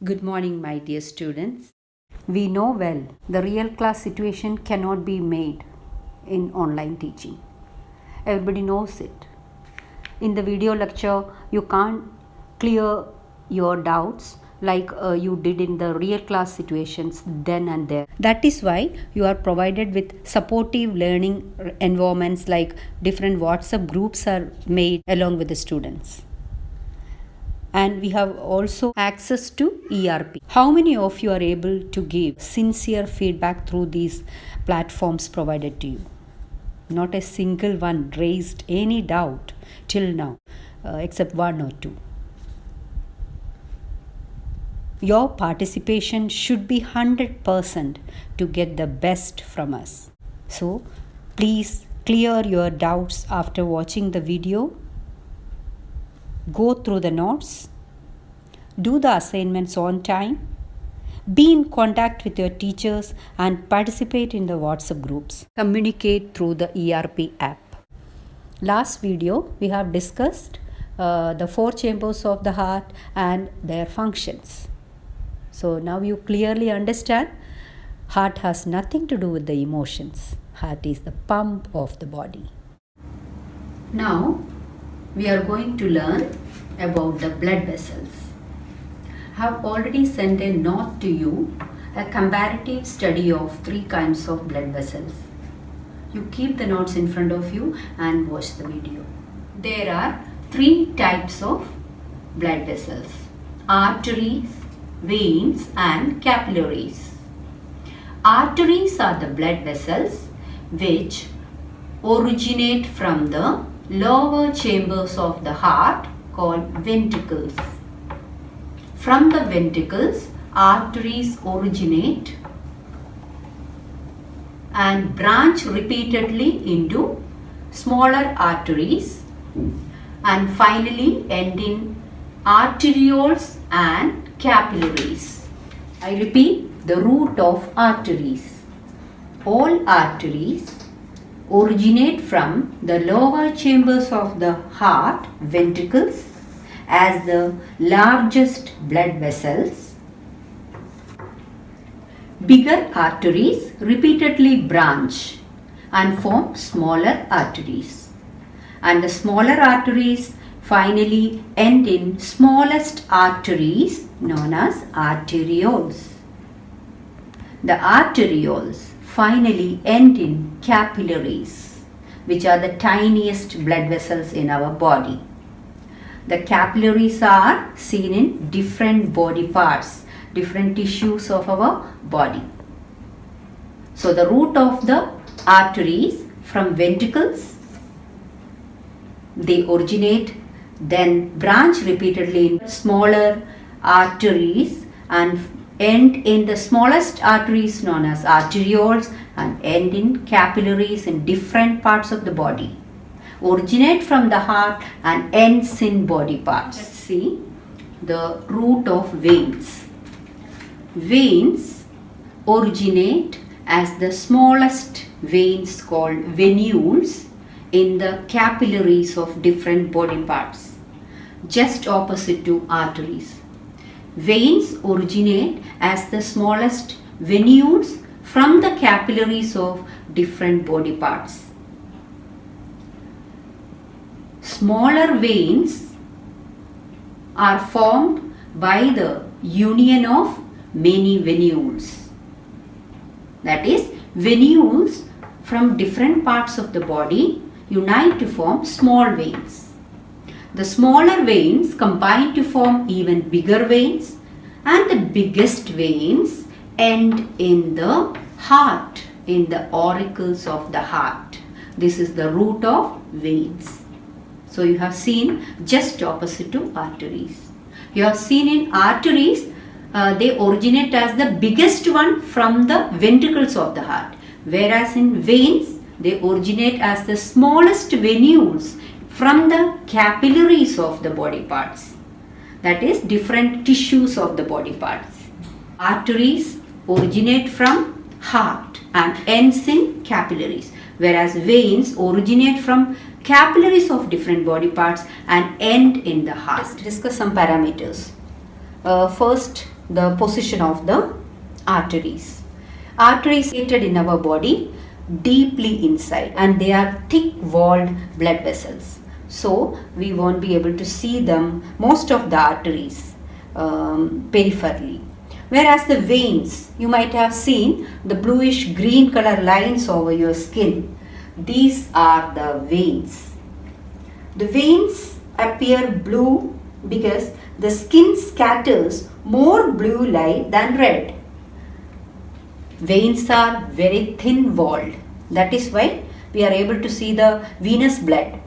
Good morning, my dear students. We know well the real class situation cannot be made in online teaching. Everybody knows it. In the video lecture, you can't clear your doubts like you did in the real class situations then and there. That is why you are provided with supportive learning environments like different WhatsApp groups are made along with the students. And we have also access to ERP. How many of you are able to give sincere feedback through these platforms provided to you? Not a single one raised any doubt till now, except one or two. Your participation should be 100% to get the best from us. So, please clear your doubts after watching the video. Go through the notes, do the assignments on time, be in contact with your teachers and participate in the WhatsApp groups. Communicate through the ERP app. Last video we have discussed the 4 chambers of the heart and their functions. So now you clearly understand heart has nothing to do with the emotions. Heart is the pump of the body. Now we are going to learn about the blood vessels. I have already sent a note to you, a comparative study of 3 kinds of blood vessels. You keep the notes in front of you and watch the video. There are 3 types of blood vessels: arteries, veins and capillaries. Arteries are the blood vessels which originate from the lower chambers of the heart called ventricles. From the ventricles, arteries originate and branch repeatedly into smaller arteries and finally end in arterioles and capillaries. I repeat, the root of arteries. All arteries originate from the lower chambers of the heart, ventricles, as the largest blood vessels. Bigger arteries repeatedly branch and form smaller arteries, and the smaller arteries finally end in smallest arteries known as arterioles. The arterioles finally end in capillaries, which are the tiniest blood vessels in our body. The capillaries are seen in different body parts, different tissues of our body. So the root of the arteries from ventricles, they originate, then branch repeatedly in smaller arteries and end in the smallest arteries known as arterioles and end in capillaries in different parts of the body. Originate from the heart and ends in body parts. Let's see the root of veins. Veins originate as the smallest veins called venules in the capillaries of different body parts, just opposite to arteries. Veins originate as the smallest venules from the capillaries of different body parts. Smaller veins are formed by the union of many venules. That is, venules from different parts of the body unite to form small veins. The smaller veins combine to form even bigger veins, and the biggest veins end in the heart, in the auricles of the heart. This is the root of veins. So you have seen just opposite to arteries. You have seen in arteries, they originate as the biggest one from the ventricles of the heart, whereas in veins, they originate as the smallest venules from the capillaries of the body parts, that is different tissues of the body parts. Arteries originate from heart and ends in capillaries, whereas veins originate from capillaries of different body parts and end in the heart. Let's discuss some parameters. First, the position of the arteries. Arteries are located in our body deeply inside, and they are thick walled blood vessels. So we won't be able to see them, most of the arteries, peripherally. Whereas the veins, you might have seen the bluish green color lines over your skin. These are the veins. The veins appear blue because the skin scatters more blue light than red. Veins are very thin walled. That is why we are able to see the venous blood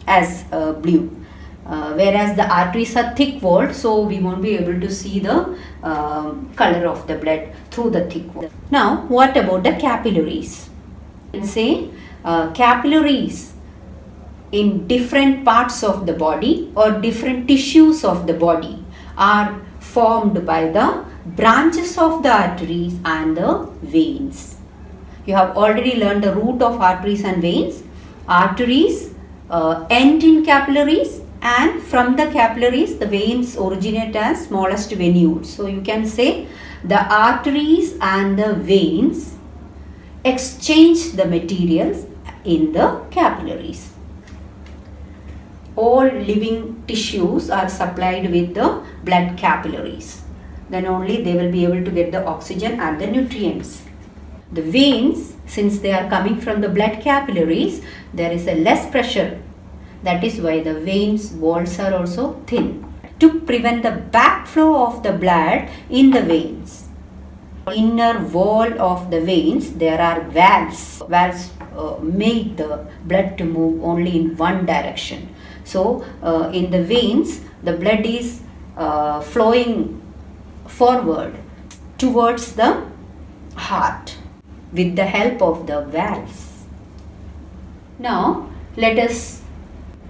as blue. Whereas the arteries are thick walled, so we won't be able to see the color of the blood through the thick wall. Now, what about the capillaries? You can say capillaries in different parts of the body or different tissues of the body are formed by the branches of the arteries and the veins. You have already learned the root of arteries and veins. Arteries end in capillaries, and from the capillaries the veins originate as smallest venules. So you can say the arteries and the veins exchange the materials in the capillaries. All living tissues are supplied with the blood capillaries. Then only they will be able to get the oxygen and the nutrients. The veins, since they are coming from the blood capillaries, there is a less pressure. That is why the veins walls are also thin. To prevent the backflow of the blood in the veins, inner wall of the veins, there are valves. Valves make the blood to move only in one direction. So in the veins, the blood is flowing forward towards the heart with the help of the valves. Now let us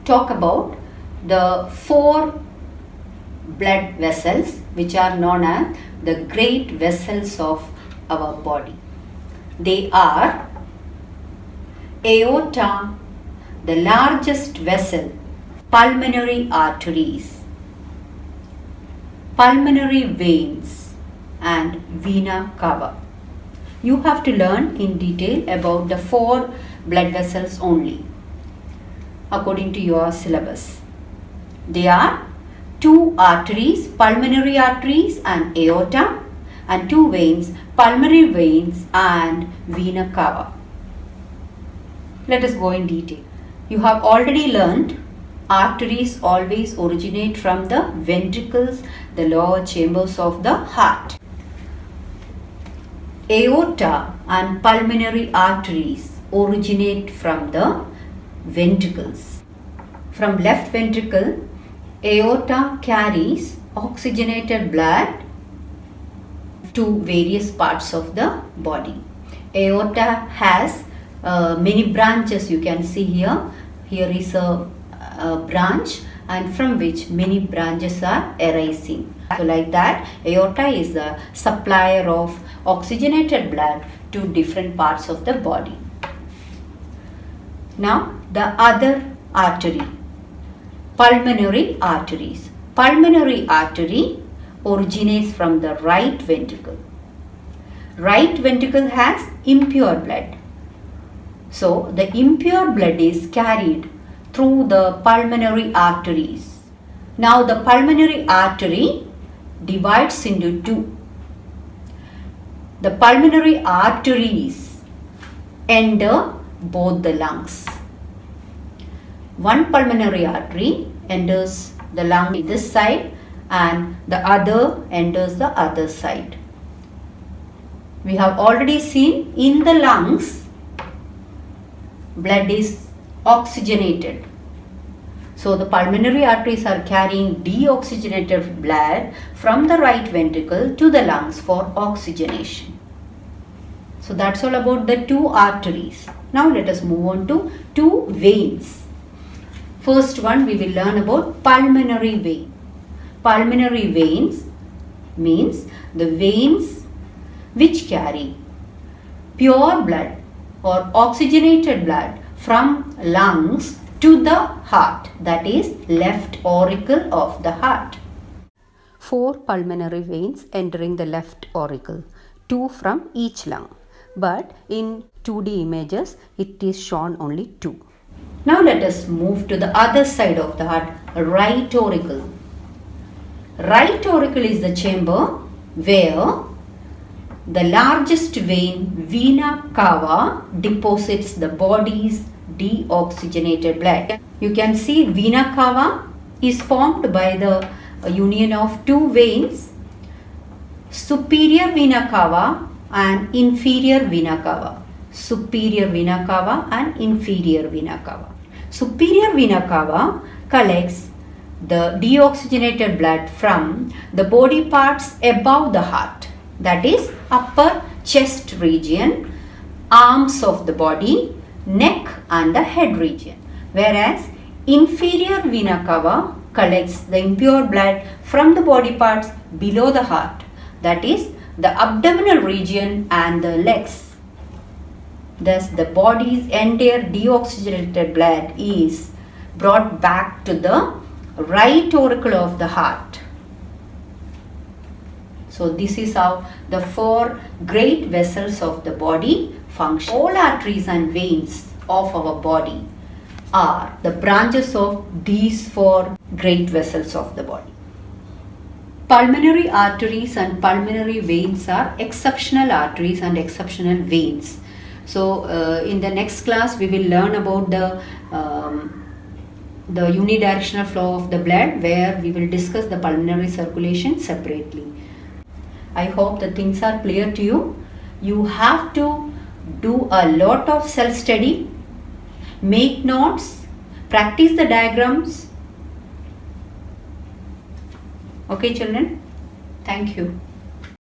talk about the 4 blood vessels which are known as the great vessels of our body. They are aorta, the largest vessel, pulmonary arteries, pulmonary veins, and vena cava. You have to learn in detail about the 4 blood vessels only according to your syllabus. They are 2 arteries, pulmonary arteries and aorta, and 2 veins, pulmonary veins and vena cava. Let us go in detail. You have already learned arteries always originate from the ventricles, the lower chambers of the heart. Aorta and pulmonary arteries originate from the ventricles. From left ventricle, aorta carries oxygenated blood to various parts of the body. Aorta has many branches. You can see here. Here is a branch, and from which many branches are arising. So like that, aorta is the supplier of oxygenated blood to different parts of the body. Now the other artery, pulmonary arteries. Pulmonary artery originates from the right ventricle. Right ventricle has impure blood. So the impure blood is carried through the pulmonary arteries. Now the pulmonary artery divides into 2. The pulmonary arteries enter both the lungs. One pulmonary artery enters the lung in this side and the other enters the other side. We have already seen in the lungs, blood is oxygenated. So the pulmonary arteries are carrying deoxygenated blood from the right ventricle to the lungs for oxygenation. So that's all about the 2 arteries. Now let us move on to 2 veins. First one, we will learn about pulmonary vein. Pulmonary veins means the veins which carry pure blood or oxygenated blood from lungs to the heart, that is left auricle of the heart. 4 pulmonary veins entering the left auricle, 2 from each lung. But in 2D images, it is shown only 2. Now let us move to the other side of the heart, right auricle. Right auricle is the chamber where the largest vein, vena cava, deposits the body's deoxygenated blood. You can see vena cava is formed by the union of two veins, superior vena cava and inferior vena cava. Superior vena cava and inferior vena cava. Superior vena cava collects the deoxygenated blood from the body parts above the heart, that is upper chest region, arms of the body, neck and the head region, whereas inferior vena cava collects the impure blood from the body parts below the heart, that is the abdominal region and the legs. Thus the body's entire deoxygenated blood is brought back to the right auricle of the heart. So this is how the 4 great vessels of the body function. All arteries and veins of our body are the branches of these 4 great vessels of the body. Pulmonary arteries and pulmonary veins are exceptional arteries and exceptional veins. So in the next class we will learn about the unidirectional flow of the blood, where we will discuss the pulmonary circulation separately. I hope the things are clear to you. You have to do a lot of self-study, make notes, practice the diagrams. Okay children, thank you.